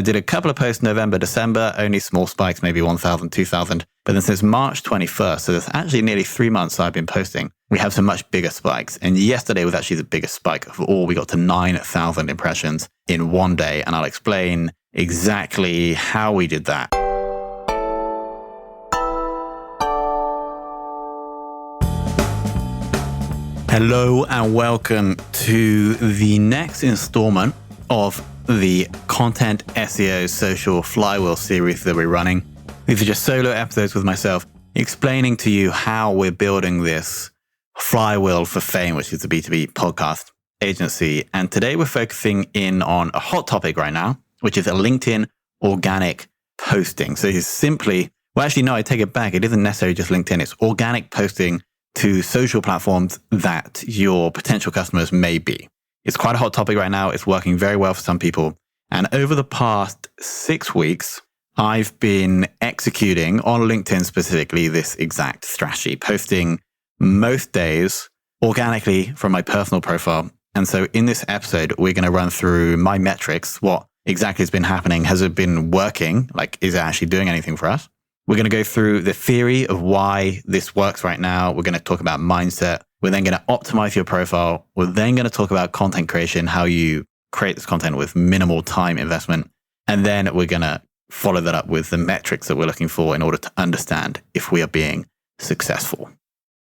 did a couple of posts November, December, only small spikes, maybe 1,000, 2,000. But then since March 21st, so that's actually nearly 3 months I've been posting, we have some much bigger spikes. And yesterday was actually the biggest spike of all. We got to 9,000 impressions in one day. And I'll explain exactly how we did that. Hello and welcome to the next installment of the Content SEO Social Flywheel series that we're running. These are just solo episodes with myself explaining to you how we're building this Flywheel for Fame, which is a B2B podcast agency. And today we're focusing in on a hot topic right now, which is a LinkedIn organic posting. So it's simply, well, actually, no, I take it back. It isn't necessarily just LinkedIn. It's organic posting to social platforms that your potential customers may be. It's quite a hot topic right now. It's working very well for some people. And over the past 6 weeks, I've been executing on LinkedIn specifically this exact strategy, posting most days organically from my personal profile. And so in this episode, we're going to run through my metrics, what exactly has been happening. Has it been working? Like, is it actually doing anything for us? We're going to go through the theory of why this works right now. We're going to talk about mindset. We're then going to optimize your profile. We're then going to talk about content creation, how you create this content with minimal time investment. And then we're going to follow that up with the metrics that we're looking for in order to understand if we are being successful.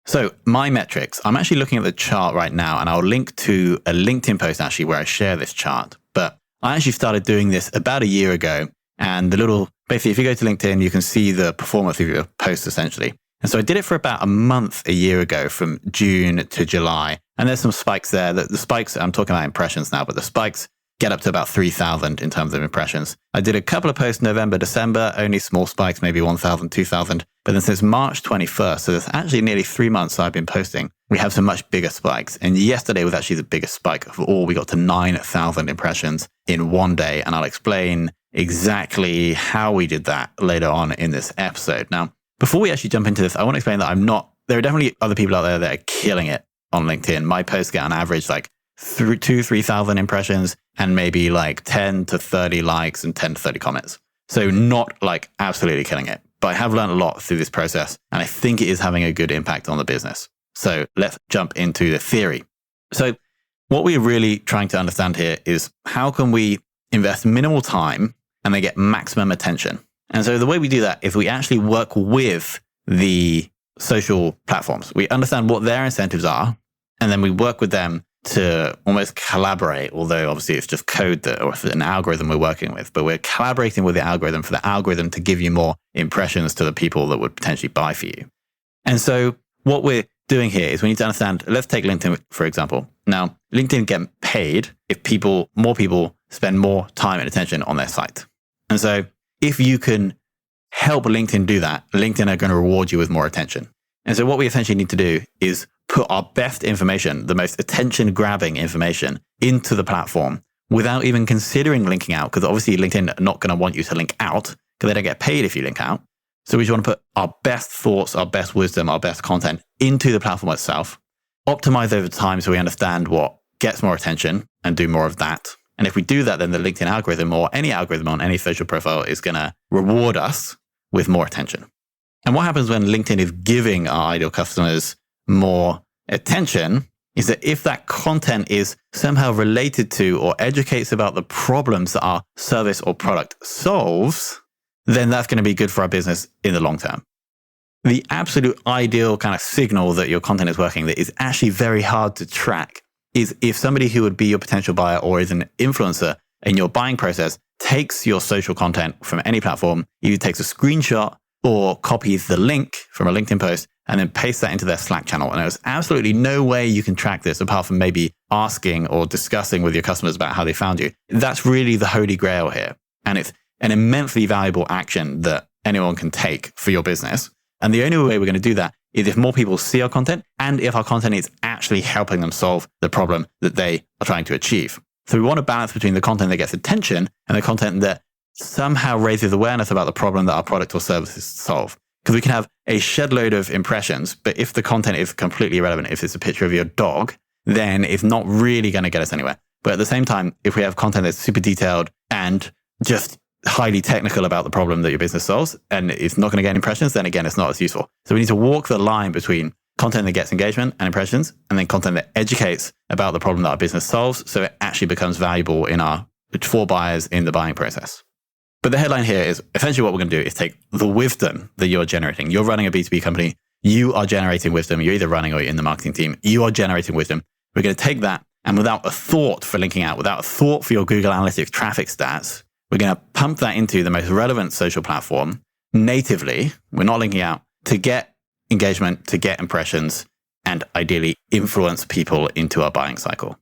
So my metrics, I'm actually looking at the chart right now, and I'll link to a LinkedIn post actually where I share this chart. But I actually started doing this about a year ago. And basically, if you go to LinkedIn, you can see the performance of your posts essentially. And so I did it for about a month a year ago from June to July. And there's some spikes there. The spikes, I'm talking about impressions now, but the spikes get up to about 3,000 in terms of impressions. I did a couple of posts November, December, only small spikes, maybe 1,000, 2,000. But then since March 21st, so that's actually nearly 3 months I've been posting, we have some much bigger spikes. And yesterday was actually the biggest spike of all. We got to 9,000 impressions in one day. And I'll explain exactly how we did that later on in this episode. Now, before we actually jump into this, I want to explain that there are definitely other people out there that are killing it on LinkedIn. My posts get on average like 3,000 impressions and maybe like 10 to 30 likes and 10 to 30 comments. So not like absolutely killing it, but I have learned a lot through this process and I think it is having a good impact on the business. So let's jump into the theory. So what we're really trying to understand here is how can we invest minimal time and they get maximum attention. And so the way we do that is we actually work with the social platforms. We understand what their incentives are, and then we work with them to almost collaborate, although obviously it's just code or an algorithm we're working with, but we're collaborating with the algorithm for the algorithm to give you more impressions to the people that would potentially buy for you. And so what we're doing here is we need to understand, let's take LinkedIn, for example. Now, LinkedIn get paid if more people spend more time and attention on their site. And so if you can help LinkedIn do that, LinkedIn are going to reward you with more attention. And so what we essentially need to do is put our best information, the most attention-grabbing information into the platform without even considering linking out, because obviously LinkedIn are not going to want you to link out because they don't get paid if you link out. So we just want to put our best thoughts, our best wisdom, our best content into the platform itself, optimize over time so we understand what gets more attention and do more of that. And if we do that, then the LinkedIn algorithm or any algorithm on any social profile is going to reward us with more attention. And what happens when LinkedIn is giving our ideal customers more attention is that if that content is somehow related to or educates about the problems that our service or product solves, then that's going to be good for our business in the long term. The absolute ideal kind of signal that your content is working that is actually very hard to track is if somebody who would be your potential buyer or is an influencer in your buying process takes your social content from any platform, either takes a screenshot or copies the link from a LinkedIn post and then pastes that into their Slack channel. And there's absolutely no way you can track this apart from maybe asking or discussing with your customers about how they found you. That's really the holy grail here. And it's an immensely valuable action that anyone can take for your business. And the only way we're going to do that is if more people see our content and if our content is actually helping them solve the problem that they are trying to achieve. So we want to balance between the content that gets attention and the content that somehow raises awareness about the problem that our product or services solve. Because we can have a shed load of impressions, but if the content is completely irrelevant, if it's a picture of your dog, then it's not really going to get us anywhere. But at the same time, if we have content that's super detailed and just highly technical about the problem that your business solves and it's not going to get impressions, then again, it's not as useful. So we need to walk the line between content that gets engagement and impressions, and then content that educates about the problem that our business solves, so it actually becomes valuable for buyers in the buying process. But the headline here is essentially what we're going to do is take the wisdom that you're generating. You're running a B2B company. You are generating wisdom. You're either running or you're in the marketing team. You are generating wisdom. We're going to take that, and without a thought for linking out, without a thought for your Google Analytics traffic stats, we're going to pump that into the most relevant social platform natively. We're not linking out, to get engagement, to get impressions, and ideally influence people into our buying cycle.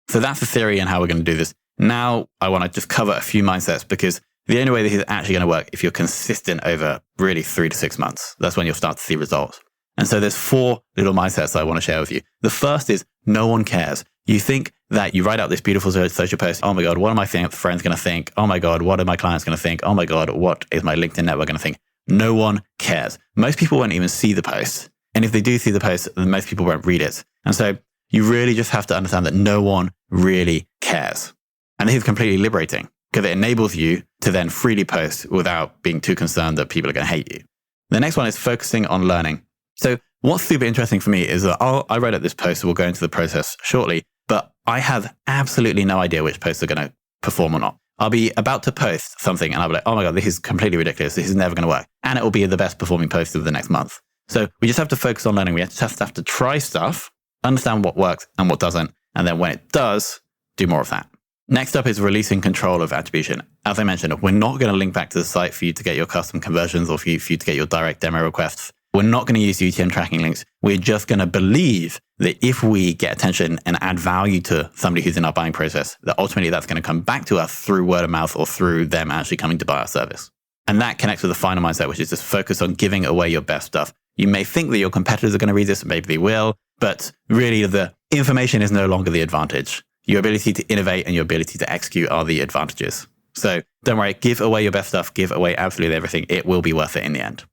So that's the theory and how we're going to do this. Now, I want to just cover a few mindsets, because the only way this is actually going to work if you're consistent over really 3 to 6 months. That's when you'll start to see results. And so there's 4 little mindsets that I want to share with you. The first is no one cares. You think that you write out this beautiful social post. Oh my God, what are my friends going to think? Oh my God, what are my clients going to think? Oh my God, what is my LinkedIn network going to think? No one cares. Most people won't even see the post. And if they do see the post, then most people won't read it. And so you really just have to understand that no one really cares. And this is completely liberating, because it enables you to then freely post without being too concerned that people are going to hate you. The next one is focusing on learning. So what's super interesting for me is that I wrote out this post, so we'll go into the process shortly, but I have absolutely no idea which posts are going to perform or not. I'll be about to post something and I'll be like, oh my God, this is completely ridiculous. This is never going to work. And it will be the best performing post of the next month. So we just have to focus on learning. We just have to try stuff, understand what works and what doesn't. And then when it does, do more of that. Next up is releasing control of attribution. As I mentioned, we're not going to link back to the site for you to get your custom conversions or for you to get your direct demo requests. We're not going to use UTM tracking links. We're just going to believe that if we get attention and add value to somebody who's in our buying process, that ultimately that's going to come back to us through word of mouth or through them actually coming to buy our service. And that connects with the final mindset, which is just focus on giving away your best stuff. You may think that your competitors are going to read this, maybe they will, but really the information is no longer the advantage. Your ability to innovate and your ability to execute are the advantages. So don't worry, give away your best stuff, give away absolutely everything. It will be worth it in the end.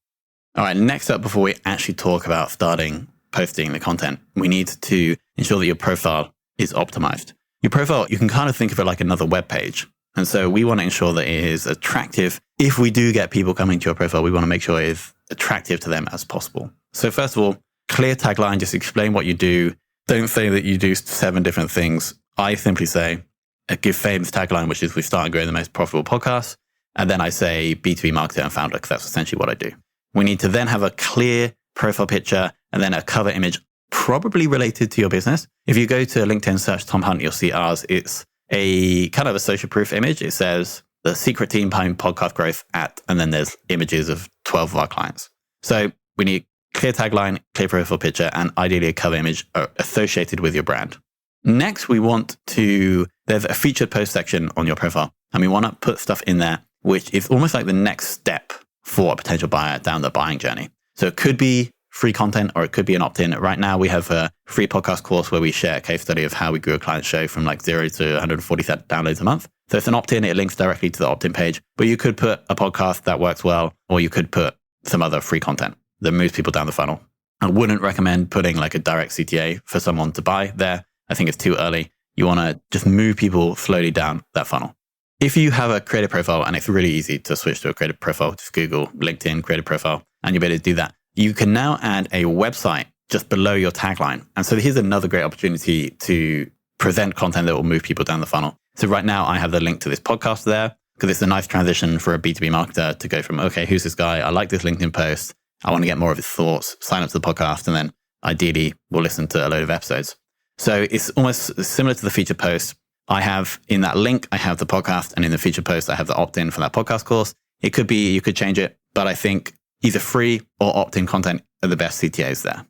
All right, next up, before we actually talk about starting posting the content, we need to ensure that your profile is optimized. Your profile, you can kind of think of it like another web page. And so we want to ensure that it is attractive. If we do get people coming to your profile, we want to make sure it is attractive to them as possible. So first of all, clear tagline, just explain what you do. Don't say that you do 7 different things. I simply say, give famous tagline, which is we start and grow the most profitable podcast. And then I say B2B marketer and founder, because that's essentially what I do. We need to then have a clear profile picture and then a cover image probably related to your business. If you go to LinkedIn, search Tom Hunt, you'll see ours. It's a kind of a social proof image. It says the secret team behind podcast growth and then there's images of 12 of our clients. So we need clear tagline, clear profile picture, and ideally a cover image associated with your brand. Next, there's a featured post section on your profile, and we want to put stuff in there, which is almost like the next step for a potential buyer down the buying journey. So it could be free content or it could be an opt-in. Right now, we have a free podcast course where we share a case study of how we grew a client show from like 0 to 140 downloads a month. So it's an opt-in, it links directly to the opt-in page, but you could put a podcast that works well, or you could put some other free content that moves people down the funnel. I wouldn't recommend putting like a direct CTA for someone to buy there. I think it's too early. You want to just move people slowly down that funnel. If you have a creative profile, and it's really easy to switch to a creative profile, just Google LinkedIn creative profile, and you'll be able to do that. You can now add a website just below your tagline. And so here's another great opportunity to present content that will move people down the funnel. So right now I have the link to this podcast there, because it's a nice transition for a B2B marketer to go from, okay, who's this guy? I like this LinkedIn post. I want to get more of his thoughts, sign up to the podcast, and then ideally we'll listen to a load of episodes. So it's almost similar to the featured post. I have in that link, I have the podcast, and in the featured post, I have the opt-in for that podcast course. It could be, you could change it, but I think either free or opt-in content are the best CTAs there.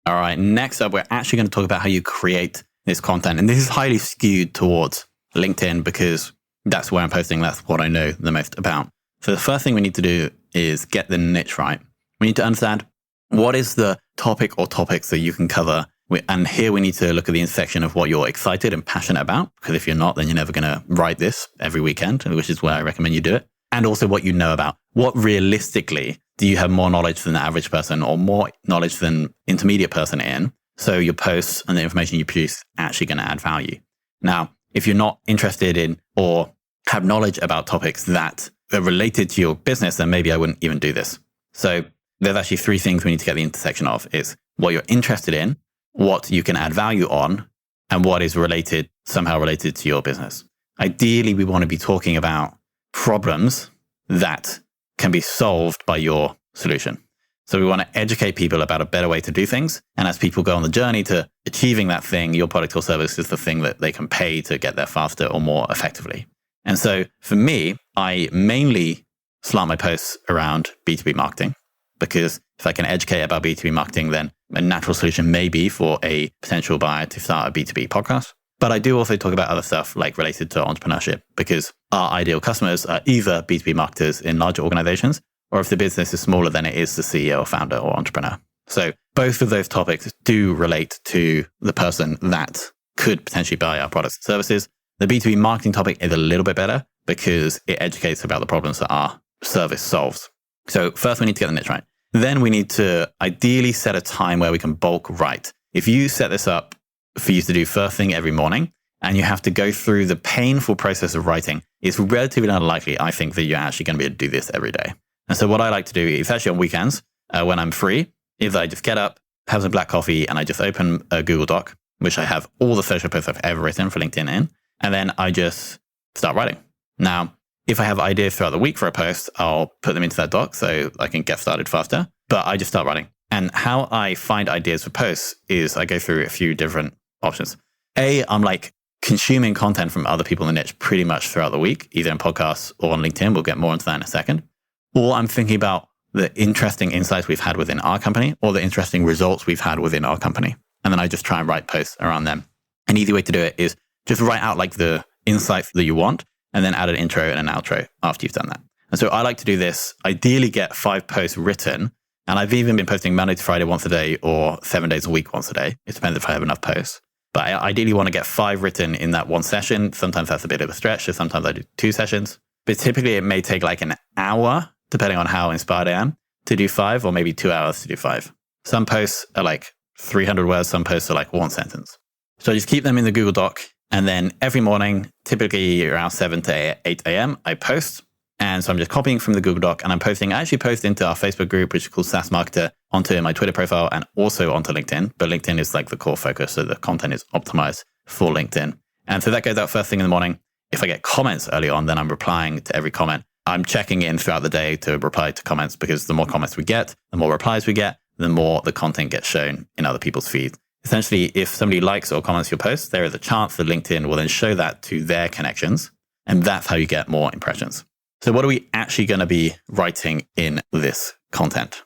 All right, next up, we're actually going to talk about how you create this content. And this is highly skewed towards LinkedIn because that's where I'm posting. That's what I know the most about. So the first thing we need to do is get the niche right. We need to understand what is the topic or topics that you can cover. And here we need to look at the intersection of what you're excited and passionate about, because if you're not, then you're never going to write this every weekend, which is where I recommend you do it. And also what you know about. What realistically do you have more knowledge than the average person or more knowledge than intermediate person in? So your posts and the information you produce are actually going to add value. Now, if you're not interested in or have knowledge about topics that are related to your business, then maybe I wouldn't even do this. So there's actually 3 things we need to get the intersection of. It's what you're interested in, what you can add value on, and what is somehow related to your business. Ideally, we want to be talking about problems that can be solved by your solution. So we want to educate people about a better way to do things. And as people go on the journey to achieving that thing, your product or service is the thing that they can pay to get there faster or more effectively. And so for me, I mainly slant my posts around B2B marketing, because if I can educate about B2B marketing, then a natural solution may be for a potential buyer to start a B2B podcast. But I do also talk about other stuff like related to entrepreneurship, because our ideal customers are either B2B marketers in larger organizations, or if the business is smaller, then it is the CEO, founder, or entrepreneur. So both of those topics do relate to the person that could potentially buy our products and services. The B2B marketing topic is a little bit better because it educates about the problems that our service solves. So first we need to get the niche right. Then we need to ideally set a time where we can bulk write. If you set this up for you to do first thing every morning, and you have to go through the painful process of writing, it's relatively unlikely, I think, that you're actually going to be able to do this every day. And so what I like to do is actually on weekends, when I'm free, is I just get up, have some black coffee, and I just open a Google Doc, which I have all the social posts I've ever written for LinkedIn in, and then I just start writing. Now, if I have ideas throughout the week for a post, I'll put them into that doc so I can get started faster, but I just start writing. And how I find ideas for posts is I go through a few different options. I'm like consuming content from other people in the niche pretty much throughout the week, either in podcasts or on LinkedIn. We'll get more into that in a second. Or I'm thinking about the interesting insights we've had within our company or the interesting results we've had within our company. And then I just try and write posts around them. An easy way to do it is just write out like the insights that you want and then add an intro and an outro after you've done that. And so I like to do this, ideally get 5 posts written. And I've even been posting Monday to Friday once a day or 7 days a week once a day. It depends if I have enough posts. But I ideally want to get 5 written in that one session. Sometimes that's a bit of a stretch. So sometimes I do 2 sessions. But typically it may take like an hour, depending on how inspired I am, to do 5, or maybe 2 hours to do 5. Some posts are like 300 words. Some posts are like 1 sentence. So I just keep them in the Google Doc. And then every morning, typically around 7 to 8 a.m., I post. And so I'm just copying from the Google Doc and I'm posting. I actually post into our Facebook group, which is called SaaS Marketer, onto my Twitter profile and also onto LinkedIn. But LinkedIn is like the core focus. So the content is optimized for LinkedIn. And so that goes out first thing in the morning. If I get comments early on, then I'm replying to every comment. I'm checking in throughout the day to reply to comments, because the more comments we get, the more replies we get, the more the content gets shown in other people's feeds. Essentially, if somebody likes or comments your post, there is a chance that LinkedIn will then show that to their connections. And that's how you get more impressions. So what are we actually going to be writing in this content?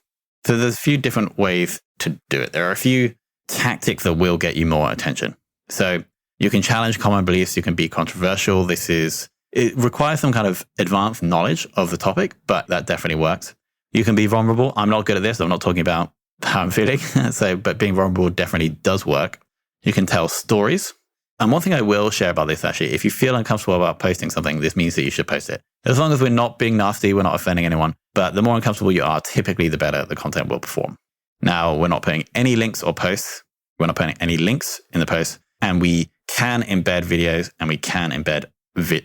So there's a few different ways to do it. There are a few tactics that will get you more attention. So you can challenge common beliefs. You can be controversial. It requires some kind of advanced knowledge of the topic, but that definitely works. You can be vulnerable. I'm not good at this. I'm not talking about how I'm feeling. But being vulnerable definitely does work. You can tell stories. And one thing I will share about this, actually, if you feel uncomfortable about posting something, this means that you should post it. As long as we're not being nasty, we're not offending anyone. But the more uncomfortable you are, typically the better the content will perform. Now, we're not putting any links or posts. We're not putting any links in the post. And we can embed videos and we can embed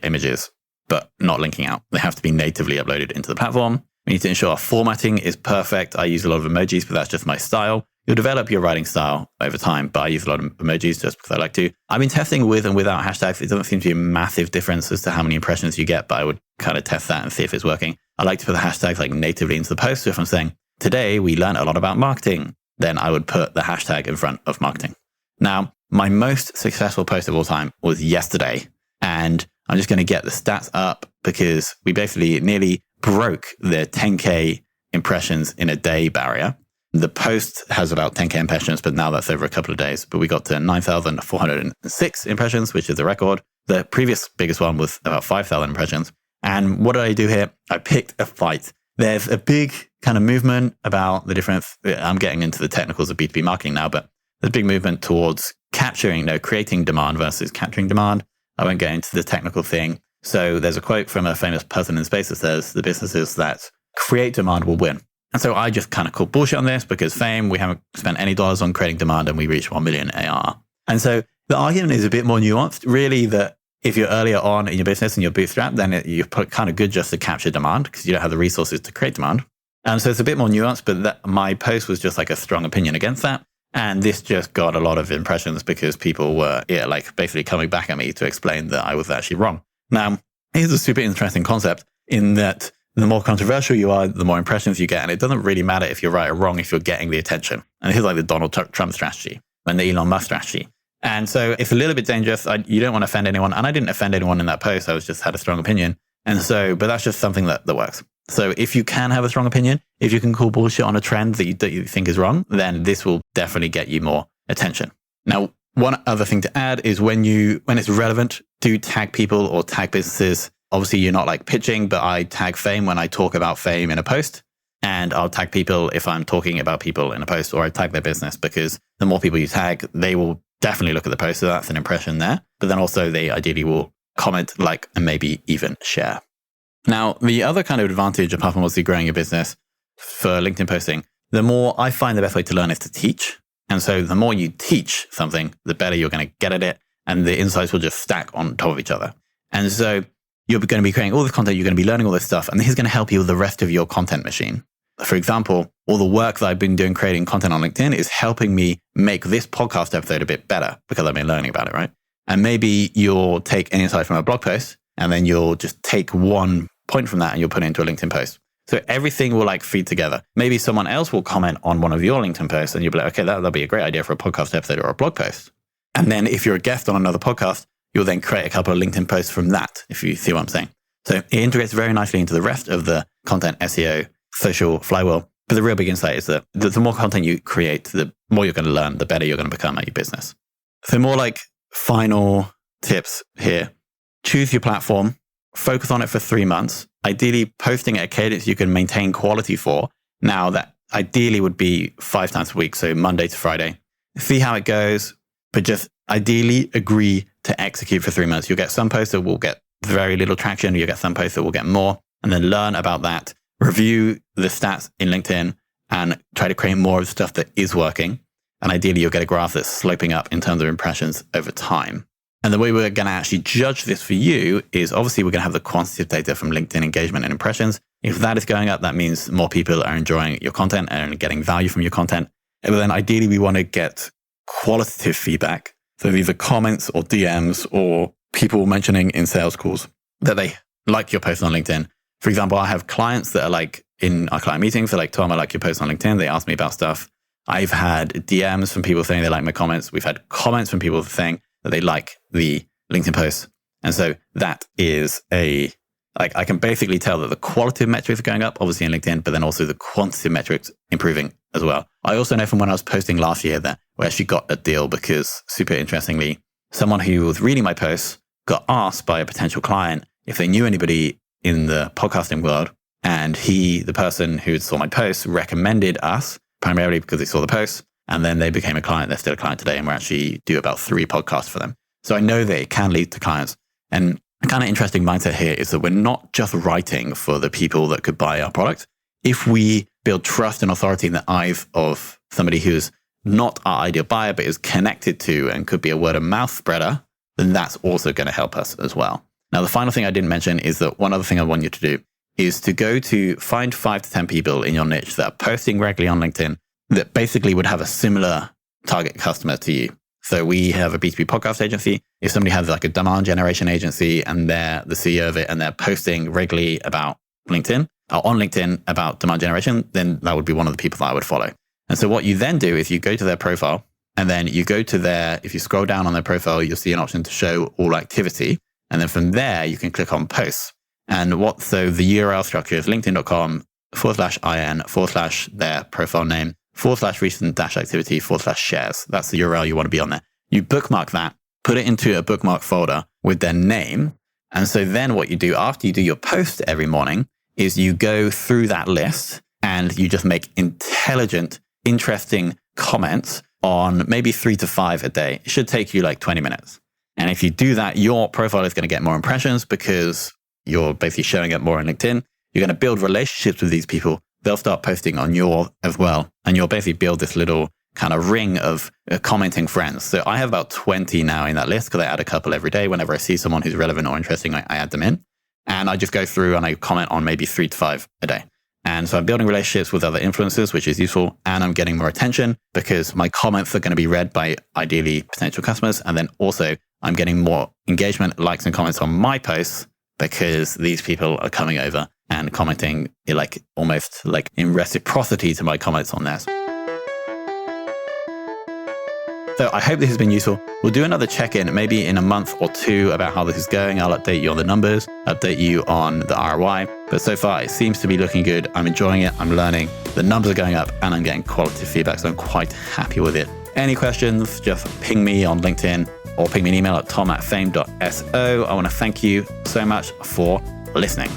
images, but not linking out. They have to be natively uploaded into the platform. We need to ensure our formatting is perfect. I use a lot of emojis, but that's just my style. You'll develop your writing style over time, but I use a lot of emojis just because I like to. I've been testing with and without hashtags. It doesn't seem to be a massive difference as to how many impressions you get, but I would kind of test that and see if it's working. I like to put the hashtags like natively into the post. So if I'm saying, today we learned a lot about marketing, then I would put the hashtag in front of marketing. Now, my most successful post of all time was yesterday, and I'm just going to get the stats up because we basically nearly broke the 10K impressions in a day barrier. The post has about 10K impressions, but now that's over a couple of days. But we got to 9,406 impressions, which is a record. The previous biggest one was about 5,000 impressions. And what did I do here? I picked a fight. There's a big kind of movement about the difference. I'm getting into the technicals of B2B marketing now, but there's a big movement towards creating demand versus capturing demand. I won't get into the technical thing. So there's a quote from a famous person in space that says, the businesses that create demand will win. And so I just kind of called bullshit on this because fame, we haven't spent any dollars on creating demand and we reached 1 million ARR. And so the argument is a bit more nuanced, really, that if you're earlier on in your business and you're bootstrapped, then you're kind of good just to capture demand because you don't have the resources to create demand. And so it's a bit more nuanced, but my post was just like a strong opinion against that. And this just got a lot of impressions because people were like basically coming back at me to explain that I was actually wrong. Now, here's a super interesting concept in that the more controversial you are, the more impressions you get. And it doesn't really matter if you're right or wrong if you're getting the attention. And here's like the Donald Trump strategy and the Elon Musk strategy. And so it's a little bit dangerous. You don't want to offend anyone. And I didn't offend anyone in that post. I just had a strong opinion. And so, but that's just something that works. So if you can have a strong opinion, if you can call bullshit on a trend that you think is wrong, then this will definitely get you more attention. Now, one other thing to add is when it's relevant, do tag people or tag businesses. Obviously, you're not like pitching, but I tag Fame when I talk about Fame in a post. And I'll tag people if I'm talking about people in a post, or I tag their business, because the more people you tag, they will definitely look at the post. So that's an impression there. But then also they ideally will comment, like, and maybe even share. Now, the other kind of advantage, apart from obviously growing your business for LinkedIn posting, the more I find the best way to learn is to teach. And so the more you teach something, the better you're going to get at it. And the insights will just stack on top of each other. And so you're going to be creating all this content, you're going to be learning all this stuff, and this is going to help you with the rest of your content machine. For example, all the work that I've been doing creating content on LinkedIn is helping me make this podcast episode a bit better because I've been learning about it, right? And maybe you'll take an insight from a blog post and then you'll just take one point from that and you'll put it into a LinkedIn post. So everything will like feed together. Maybe someone else will comment on one of your LinkedIn posts and you'll be like, okay, that'll be a great idea for a podcast episode or a blog post. And then if you're a guest on another podcast, you'll then create a couple of LinkedIn posts from that, if you see what I'm saying. So it integrates very nicely into the rest of the content SEO social flywheel. But the real big insight is that the more content you create, the more you're going to learn, the better you're going to become at your business. So more like final tips here. Choose your platform, focus on it for 3 months, ideally posting at a cadence you can maintain quality for. Now that ideally would be 5 times a week, so Monday to Friday. See how it goes, but just ideally agree to execute for 3 months. You'll get some posts that will get very little traction. You'll get some posts that will get more, and then learn about that. Review the stats in LinkedIn and try to create more of the stuff that is working. And ideally, you'll get a graph that's sloping up in terms of impressions over time. And the way we're going to actually judge this for you is obviously we're going to have the quantitative data from LinkedIn engagement and impressions. If that is going up, that means more people are enjoying your content and getting value from your content. But then ideally, we want to get qualitative feedback. So these are comments or DMs or people mentioning in sales calls that they like your post on LinkedIn. For example, I have clients that are like in our client meetings. They're like, Tom, I like your post on LinkedIn. They ask me about stuff. I've had DMs from people saying they like my comments. We've had comments from people saying that they like the LinkedIn posts. And so that is I can basically tell that the qualitative metrics are going up, obviously in LinkedIn, but then also the quantitative metrics improving as well. I also know from when I was posting last year that we actually got a deal because, super interestingly, someone who was reading my posts got asked by a potential client if they knew anybody in the podcasting world. And the person who saw my posts, recommended us primarily because they saw the posts. And then they became a client. They're still a client today. And we actually do about 3 podcasts for them. So I know that it can lead to clients. And a kind of interesting mindset here is that we're not just writing for the people that could buy our product. If we build trust and authority in the eyes of somebody who's not our ideal buyer, but is connected to and could be a word of mouth spreader, then that's also going to help us as well. Now, the final thing I didn't mention is that one other thing I want you to do is to go to find 5 to 10 people in your niche that are posting regularly on LinkedIn that basically would have a similar target customer to you. So we have a B2B podcast agency. If somebody has like a demand generation agency and they're the CEO of it and they're posting regularly about LinkedIn or on LinkedIn about demand generation, then that would be one of the people that I would follow. And so what you then do is you go to their profile and then you go to if you scroll down on their profile, you'll see an option to show all activity. And then from there, you can click on posts. And so the URL structure is linkedin.com/in/their profile name /recent-activity/shares. That's the URL you want to be on there. You bookmark that, put it into a bookmark folder with their name. And so then what you do after you do your post every morning is you go through that list and you just make intelligent, interesting comments on maybe 3 to 5 a day. It should take you like 20 minutes. And if you do that, your profile is going to get more impressions because you're basically showing up more on LinkedIn. You're going to build relationships with these people. They'll start posting on your as well. And you'll basically build this little kind of ring of commenting friends. So I have about 20 now in that list because I add a couple every day. Whenever I see someone who's relevant or interesting, I add them in. And I just go through and I comment on maybe 3 to 5 a day. And so I'm building relationships with other influencers, which is useful. And I'm getting more attention because my comments are going to be read by ideally potential customers. And then also I'm getting more engagement, likes and comments on my posts because these people are coming over and commenting like almost like in reciprocity to my comments on theirs. So I hope this has been useful. We'll do another check-in maybe in a month or 2 about how this is going. I'll update you on the numbers, update you on the ROI. But so far, it seems to be looking good. I'm enjoying it. I'm learning. The numbers are going up and I'm getting quality feedback. So I'm quite happy with it. Any questions, just ping me on LinkedIn or ping me an email at tom@fame.so. I want to thank you so much for listening.